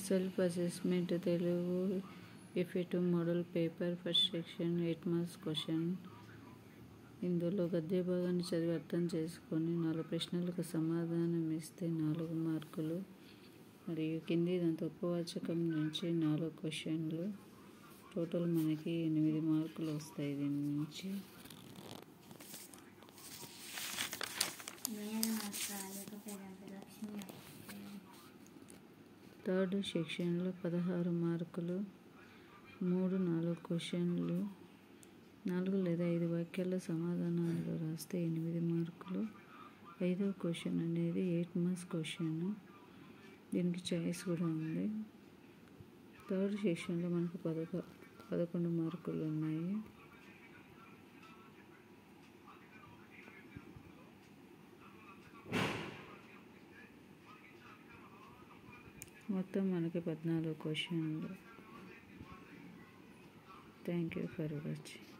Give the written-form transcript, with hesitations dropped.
Self assessment Telugu effective model paper first section 8 marks question. ఇందులో గద్య భాగాన్ని చదివి అర్థం చేసుకొని 4 ప్రశ్నలకు సమాధానం ఇస్తే 4 మార్కులు, మరియు కింది దాంతో ఉపవాచకం నుంచి 4 క్వశ్చన్లు. టోటల్ మనకి 8 మార్కులు వస్తాయి దీని నుంచి. థర్డ్ సెక్షన్లో 16 మార్కులు, 3-4 క్వశ్చన్లు, 4 లేదా 5 వాక్యాల సమాధానాలు రాస్తే 8 మార్కులు. 5వ క్వశ్చన్ అనేది 8 మార్క్స్ క్వశ్చన్, దీనికి చాయిస్ కూడా ఉంది. థర్డ్ సెక్షన్లో మనకు 11 మార్కులు ఉన్నాయి. మొత్తం మనకి 14 క్వశ్చన్లు. Thank you for watching.